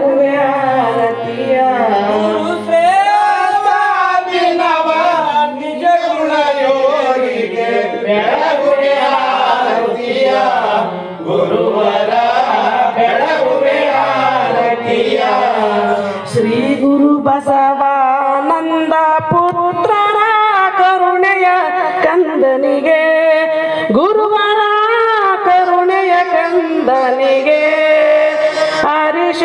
ಬೆಳಗುವೆ ಆರತಿಯ ನಿಜ ಗುಣ ಯೋಗಿಗೆ ಬೆಳಗುವೆ ಆರತಿಯ ಗುರುವರ ಬೆಳಗುವೆ ಆರತಿಯ ಶ್ರೀ ಗುರು ಬಸವಾನಂದ ಪುತ್ರರ ಕರುಣೆಯ ಕಂದನಿಗೆ ಗುರುವರ ಕರುಣೆಯ ಕಂದನಿಗೆ ಹರಿಷ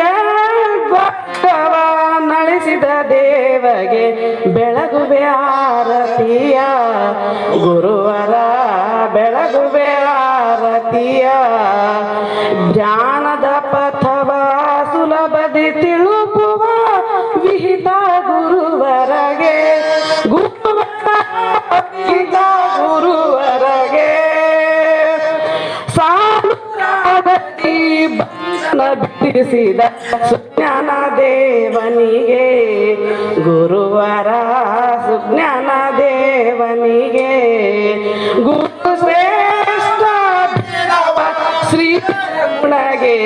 ನಳಿಸಿದ ದೇವಗೆ ಬೆಳಗುವೆ ಆರತಿಯ ಗುರುವರ ಬೆಳಗುವೆ ಆರತಿಯ ಜ್ಞಾನದ ಪಥವ ಸುಲಭದಿ ತಿಳುಪುವ ವಿಹಿತ ಗುರುವರಗೆ ವಿಹಿತ ಗುರುವರಗೆ ಸಾಧಿ ಬಂಧನ ಬಿಡಿಸಿದ ಸುಜ್ಞಾನ ದೇವನಿಗೆ ಗುರುವರ ಸುಜ್ಞಾನ ದೇವನಿಗೆ ಗುರು ಶ್ರೇಷ್ಠ ಶ್ರೀ ಗುಣಗೆ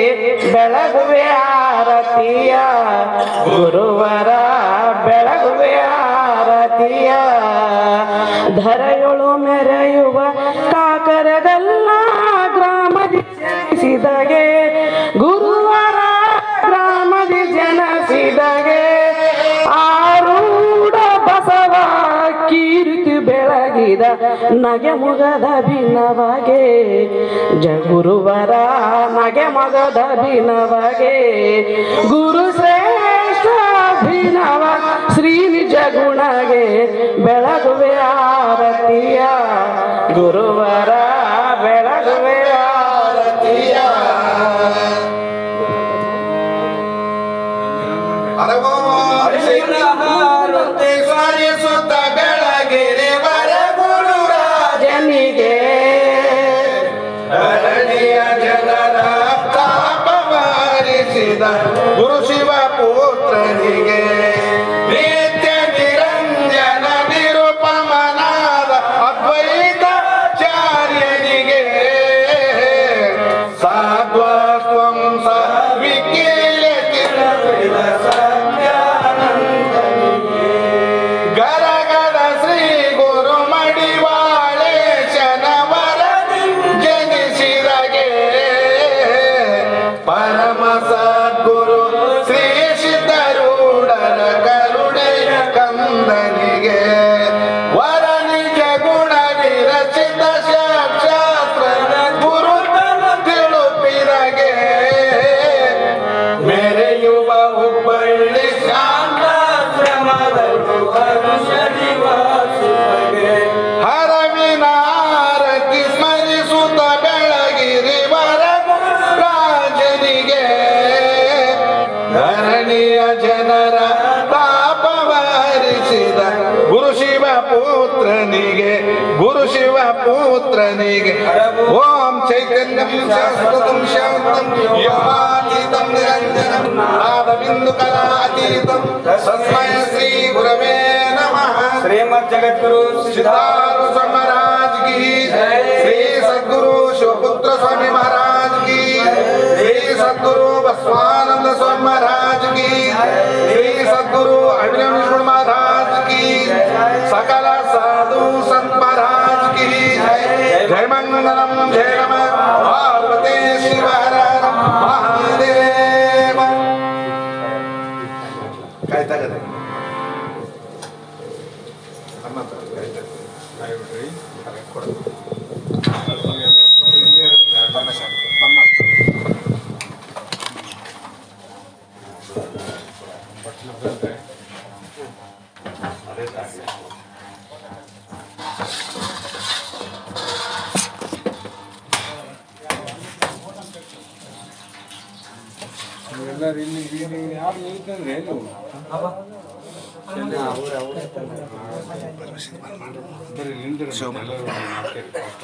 ಬೆಳಗುವೆ ಆರತಿಯ ಗುರುವರ ಬೆಳಗುವೆ ಆರತಿಯ ಧರೆಯೊಳು ಮೆರೆಯುವ ಕಾಕರಗಲ್ಲ ಗ್ರಾಮದಿ ಜನಿಸಿದಗೆ ಗುರುವರ ಗ್ರಾಮದಿ ಜನಸಿದಗೆ ಆರೂಢ ಬಸವ ಕೀರ್ತಿ ಬೆಳಗಿದ ನಗೆ ಮುಗದ ಭಿನ್ನವಗೆ ಗುರುವರ ನಗೆ ಮಗದ ಭಿನ್ನವಗೆ ಗುರು ಶ್ರೇಷ್ಠ ಭಿನವ ಶ್ರೀ ನಿಜ ಗುಣಗೆ ಬೆಳಗುವೆ ಆರತಿಯ ಗುರುವರ ಬೆಳಗುವೆ ಆರತಿಯ ಸ್ಮರಿಸುತ್ತ ಬೆಳಗಿರಿ ವರ ಗುರು ರಾಜನಿಗೆ ಧರಣಿಯ ಜನರ ತಾಪವಾರಿಸಿದ ಗುರು ಶಿವ ಪುತ್ರನಿಗೆ ನಿತ್ಯ ನಿರಂಜನ ನಿರುಪಮನಾದ ಅದ್ವೈತಾಚಾರ್ಯನಿಗೆ ಸಾಧ್ವಸ್ವಂ ಸಹ ವಿಕೀಲ ತಿರುವಿದ ಗರಗದ ಶ್ರೀ ಗುರು ಮಡಿವಾಳೆ ಶನವರ ಜನಿಸಿದಗೆ ಪರಮ ಸದ್ಗುರು ಶ್ರೀ ಸಿದ್ಧರೂಢರ ಕರುಣೆಯ ಕಂದನಿಗೆ ವರ ನಿಜ ಗುಣ ವಿರಚಿತ ಶಾಸ್ತ್ರ ಗುರು ತಿಳುಪಿದಗೆ ಮೆರೆಯುವ ಹುಬ್ಬಳ್ಳಿ ಹರವಿನ ಆರತಿ ಸ್ಮರಿಸುತ್ತ ಬೆಳಗಿರಿ ವರ ರಾಜನಿಗೆ ಧರಣಿಯ ಜನರ ತಾಪವಾರಿಸಿದ ಗುರು ಶಿವ ಪುತ್ರನಿಗೆ ಗುರು ಶಿವ ಪುತ್ರನಿಗೆ ಓಂ ಚೈತನ್ಯಂ ಶಾಶ್ವತಂ ಶಾಂತಂ ಯೋಗಾತೀತಂ ನಿರಂಜನಂ ನಾದಬಿಂದು ಕಲಾತೀತಂ ತಸ್ಮೈ ಶ್ರೀ ಗುರವೇ ನಮಃ श्रीमद जगद्गुरु सिद्धार्थ स्वामी महाराज की श्री सद्गुरु शिवपुत्र स्वामी महाराज की श्री सद्गुरु बसवानंद स्वामी महाराज की श्री सद्गुरु अभिनव महाराज की सकल साधु संत महाराज की जय मंगलम जय नमः पार्वती शिव हर हर महादेव कहता कहता ಎಲ್ಲರೂ ಇಲ್ಲಿ ಯಾರು ನಿಲ್ತಂದ್ರೆ ಬರೀ ನಿಂದ್ರೆ